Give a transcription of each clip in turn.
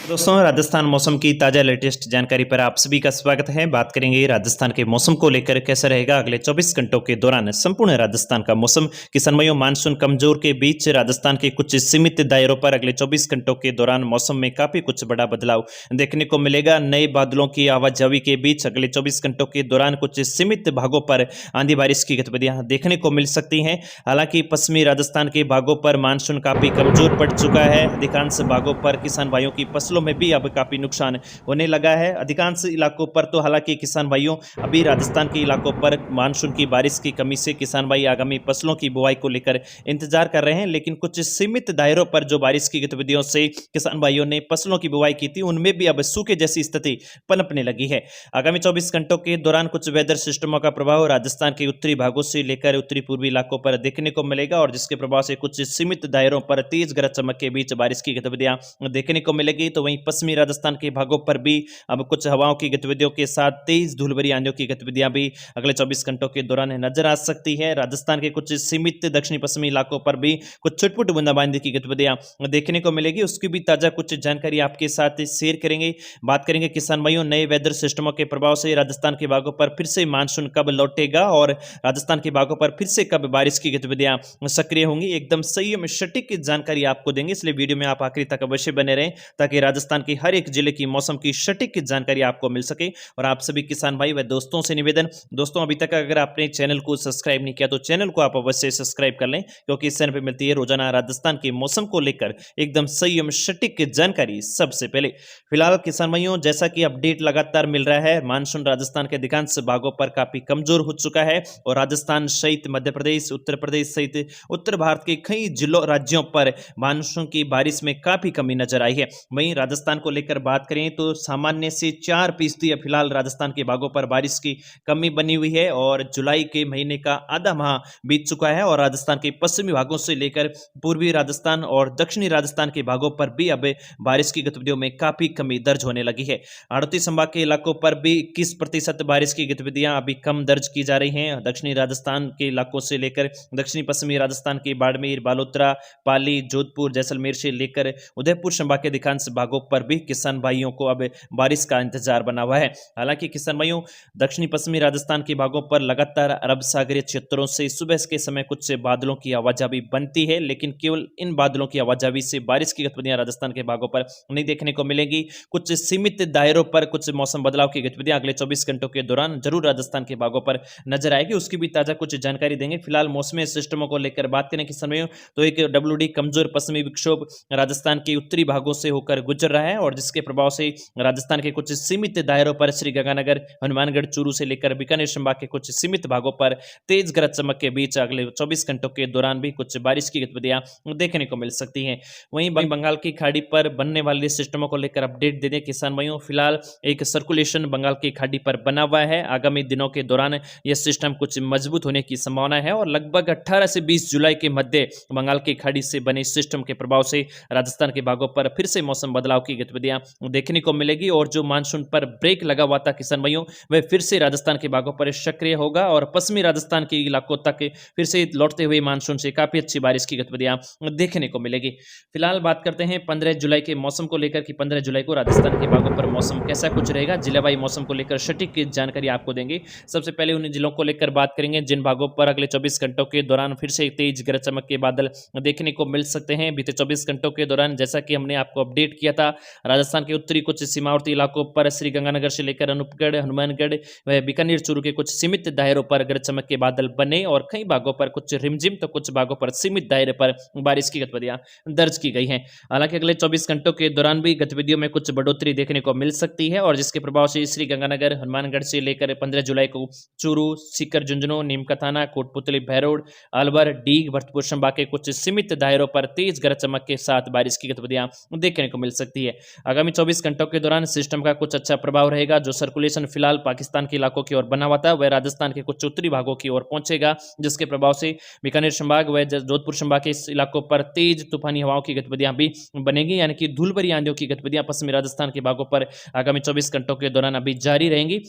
दोस्तों, राजस्थान मौसम की ताज़ा लेटेस्ट जानकारी पर आप सभी का स्वागत है। बात करेंगे राजस्थान के मौसम को लेकर कैसा रहेगा अगले 24 घंटों के दौरान संपूर्ण राजस्थान का मौसम। किसान भाइयों, मानसून कमजोर के बीच राजस्थान के कुछ सीमित दायरों पर अगले 24 घंटों के दौरान मौसम में काफी कुछ बड़ा बदलाव देखने को मिलेगा। नए बादलों की आवाजाही के बीच अगले 24 घंटों के दौरान कुछ सीमित भागों पर आंधी बारिश की गतिविधियां देखने को मिल सकती हैं। हालांकि पश्चिमी राजस्थान के भागों पर मानसून काफी कमजोर पड़ चुका है। अधिकांश भागों पर किसान भाइयों की फसलों में भी अब काफी नुकसान होने लगा है। अधिकांश इलाकों पर तो हालांकि किसान भाइयों अभी राजस्थान के इलाकों पर मानसून की बारिश की कमी से किसान भाई आगामी फसलों की बुआई को लेकर इंतजार कर रहे हैं, लेकिन कुछ सीमित दायरों पर जो बारिश की गतिविधियों से किसान भाइयों ने फसलों की बुआई की थी उनमें भी अब सूखे जैसी स्थिति पनपने लगी है। आगामी 24 घंटों के दौरान कुछ वेदर सिस्टमों का प्रभाव राजस्थान के उत्तरी भागों से लेकर उत्तरी पूर्वी इलाकों पर देखने को मिलेगा और जिसके प्रभाव से कुछ सीमित दायरों पर तेज गरज चमक के बीच बारिश की गतिविधियां देखने को मिलेगी। तो वहीं पश्चिमी राजस्थान के भागों पर भी अब कुछ हवाओं की गतिविधियों के साथ तेज धूल भरी आंधियों की गतिविधियां भी अगले 24 घंटों के दौरान नजर आ सकती है। राजस्थान के कुछ सीमित दक्षिणी पश्चिमी इलाकों पर भी कुछ छुटपुट बूंदाबांदी की गतिविधियां देखने को मिलेगी। उसकी भी ताजा कुछ जानकारी आपके साथ शेयर करेंगे। बात करेंगे किसान भाइयों, नए वेदर सिस्टमों के प्रभाव से राजस्थान के भागों पर फिर से मानसून कब लौटेगा और राजस्थान के भागों पर फिर से कब बारिश की गतिविधियां सक्रिय होंगी, एकदम सही एवं सटीक जानकारी आपको देंगे। इसलिए वीडियो में आप आखिरी तक अवश्य बने रहें ताकि राजस्थान की हर एक जिले की मौसम की सटीक जानकारी आपको मिल सके। और आप सभी किसान भाई व दोस्तों से निवेदन, दोस्तों अभी तक अगर आपने चैनल को सब्सक्राइब नहीं किया तो चैनल को आप अवश्य सब्सक्राइब कर लें, क्योंकि इस चैनल पर मिलती है रोजाना राजस्थान के मौसम को लेकर एकदम सही एवं सटीक जानकारी सबसे पहले। फिलहाल किसान भाइयों, जैसा कि अपडेट लगातार मिल रहा है, मानसून राजस्थान के अधिकांश भागों पर काफी कमजोर हो चुका है और राजस्थान सहित मध्य प्रदेश, उत्तर प्रदेश सहित उत्तर भारत के कई जिलों राज्यों पर मानसून की बारिश में काफी कमी नजर आई है। वहीं राजस्थान को लेकर बात करें तो सामान्य से 4% फिलहाल राजस्थान के भागों पर बारिश की कमी बनी हुई है और जुलाई के महीने का आधा माह बीत चुका है और राजस्थान के पश्चिमी भागों से लेकर पूर्वी राजस्थान और दक्षिणी राजस्थान के भागों पर भी अब बारिश की गतिविधियों में काफी कमी दर्ज होने लगी है। आड़ती संभाग के इलाकों पर भी 21% बारिश की गतिविधियां अभी कम दर्ज की जा रही हैं। दक्षिणी राजस्थान के इलाकों से लेकर दक्षिणी पश्चिमी राजस्थान के बाड़मेर, बालोतरा, पाली, जोधपुर, जैसलमेर से लेकर उदयपुर संभाग के अधिकांश भागों पर भी किसान भाइयों को अब बारिश का इंतजार बना हुआ है। हालांकि किसान भाइयों, दक्षिणी पश्चिमी राजस्थान के भागों पर लगातार अरब सागरीय क्षेत्रों से सुबह के समय कुछ से बादलों की आवाजाही बनती है, लेकिन केवल इन बादलों की आवाजाही से बारिश की गतिविधियां राजस्थान के भागों पर नहीं देखने को मिलेगी। कुछ सीमित दायरों पर कुछ मौसम बदलाव की गतिविधियां अगले 24 घंटों के दौरान जरूर राजस्थान के भागों पर नजर आएगी। उसकी भी ताजा कुछ जानकारी देंगे। फिलहाल मौसमी सिस्टमों को लेकर बात करें किसान भाइयों, तो एक WD कमजोर पश्चिमी विक्षोभ राजस्थान के उत्तरी भागों से होकर गुजर रहा है और जिसके प्रभाव से राजस्थान के कुछ सीमित दायरों पर श्रीगंगानगर, हनुमानगढ़, चूरू से लेकर बीकानेर संभाग के कुछ सीमित भागों पर तेज गरज चमक के बीच अगले 24 घंटों के दौरान भी कुछ बारिश की गतिविधियां देखने को मिल सकती हैं। वहीं बंगाल की खाड़ी पर बनने वाले सिस्टमों को लेकर अपडेट दे दें किसान भाइयों। फिलहाल एक सर्कुलेशन बंगाल की खाड़ी पर बना हुआ है। आगामी दिनों के दौरान यह सिस्टम कुछ मजबूत होने की संभावना है और लगभग 18 से 20 जुलाई के मध्य बंगाल की खाड़ी से बने सिस्टम के प्रभाव से राजस्थान के भागों पर फिर से मौसम बदलाव की गतिविधियां देखने को मिलेगी और जो मानसून पर ब्रेक लगा हुआ था किसान भाइयों, वह फिर से राजस्थान के भागों पर सक्रिय होगा और पश्चिमी राजस्थान के इलाकों तक फिर से लौटते हुए मानसून से काफी अच्छी बारिश की गतिविधियां देखने को मिलेगी। फिलहाल बात करते हैं 15 जुलाई के मौसम को लेकर कि 15 जुलाई को राजस्थान के भागों पर मौसम कैसा कुछ रहेगा। जिलावाई मौसम को लेकर सटीक जानकारी आपको देंगे। सबसे पहले उन जिलों को लेकर बात करेंगे जिन भागों पर अगले 24 घंटों के दौरान फिर से तेज गरज चमक के बादल देखने को मिल सकते हैं। बीते 24 घंटों के दौरान जैसा कि हमने आपको अपडेट किया था, राजस्थान के उत्तरी कुछ सीमावर्ती इलाकों पर श्रीगंगानगर से लेकर अनूपगढ़, हनुमानगढ़ व बीकानेर, चूरू के कुछ सीमित दायरों पर गरज चमक के बादल बने और कई भागों पर कुछ रिमझिम तो कुछ भागों पर सीमित दायरे पर बारिश की गतिविधियां दर्ज की गई हैं। हालांकि अगले 24 घंटों के दौरान भी गतिविधियों में कुछ बढ़ोतरी देखने को मिल सकती है और जिसके प्रभाव से श्रीगंगानगर, हनुमानगढ़ से लेकर 15 जुलाई को चूरू, सीकर, झुंझुनू, नीमकाथाना, कोटपुतली, भैरोड, अलवर, डीग, भरतपुर संभाग के कुछ सीमित दायरों पर तेज गरज चमक के साथ बारिश की गतिविधियां देखने को मिल सकती है। आगामी 24 घंटों के दौरान सिस्टम का कुछ अच्छा प्रभाव रहेगा। जो सर्कुलेशन फिलहाल पाकिस्तान के इलाकों की ओर बना हुआ था वह राजस्थान के कुछ उत्तरी भागों की ओर पहुंचेगा, जिसके प्रभाव से बीकानेर संभाग व जोधपुर संभाग के इस इलाकों पर तेज तूफानी हवाओं की गतिविधियां भी बनेगी, यानी कि धूल भरी आंधियों की गतिविधियां पश्चिमी राजस्थान के भागों पर आगामी 24 घंटों के दौरान अभी जारी रहेंगी।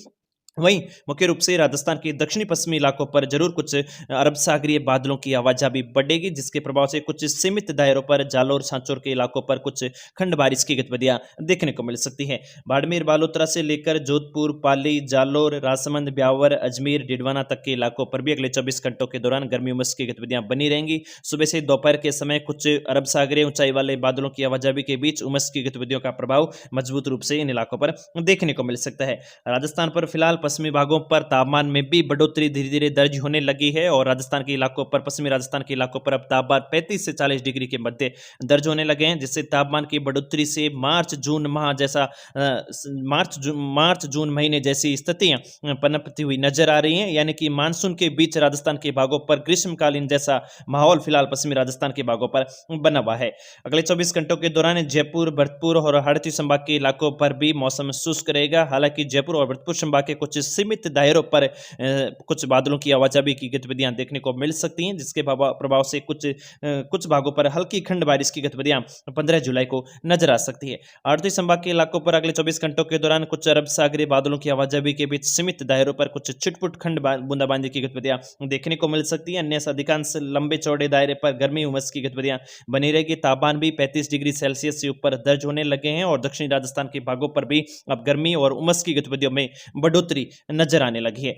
वहीं मुख्य रूप से राजस्थान के दक्षिणी पश्चिमी इलाकों पर जरूर कुछ अरब सागरीय बादलों की आवाजाही बढ़ेगी, जिसके प्रभाव से कुछ सीमित दायरों पर जालौर सांचौर के इलाकों पर कुछ खंड बारिश की गतिविधियां देखने को मिल सकती है। बाड़मेर बालोतरा से लेकर जोधपुर, पाली, जालौर, राजसमंद, ब्यावर, अजमेर, डिडवाना तक के इलाकों पर भी अगले 24 घंटों के दौरान गर्मी उमस की गतिविधियां बनी रहेंगी। सुबह से दोपहर के समय कुछ अरब सागरीय ऊंचाई वाले बादलों की आवाजाही के बीच उमस की गतिविधियों का प्रभाव मजबूत रूप से इन इलाकों पर देखने को मिल सकता है। राजस्थान पर फिलहाल पश्चिमी भागों पर तापमान में भी बढ़ोतरी धीरे धीरे दर्ज होने लगी है और राजस्थान के इलाकों पर, पश्चिमी राजस्थान के इलाकों पर अब तापमान 35 से 40 डिग्री के मध्य दर्ज होने लगे हैं, जिससे तापमान की बढ़ोतरी से मार्च जून माह जैसा मार्च जून महीने जैसी स्थितियां पनपती हुई नजर आ रही हैं। यानी कि मानसून के बीच राजस्थान के भागों पर ग्रीष्मकालीन जैसा माहौल फिलहाल पश्चिमी राजस्थान के भागों पर बना हुआ है। अगले 24 घंटों के दौरान जयपुर, भरतपुर और हरदोई संभाग के इलाकों पर भी मौसम शुष्क रहेगा। हालांकि जयपुर और भरतपुर संभाग के कुछ सीमित दायरों पर कुछ बादलों की आवाजाही की गतिविधियां देखने को मिल सकती हैं, जिसके प्रभाव से कुछ भागों पर हल्की खंड बारिश की गतिविधियां 15 जुलाई को नजर आ सकती है। हरदोई संभाग के इलाकों पर अगले 24 घंटों के दौरान कुछ अरब सागरीय बादलों की आवाजाही के बीच सीमित दायरों पर कुछ छिटपुट खंड बूंदाबांदी की गतिविधियां देखने को मिल सकती है। अन्य अधिकांश लंबे चौड़े दायरे पर गर्मी उमस की गतिविधियां बनी रहेगी। तापमान भी 35 डिग्री सेल्सियस से ऊपर दर्ज होने लगे हैं और दक्षिणी राजस्थान के भागों पर भी अब गर्मी और उमस की गतिविधियों में बढ़ोतरी नजर आने लगी है।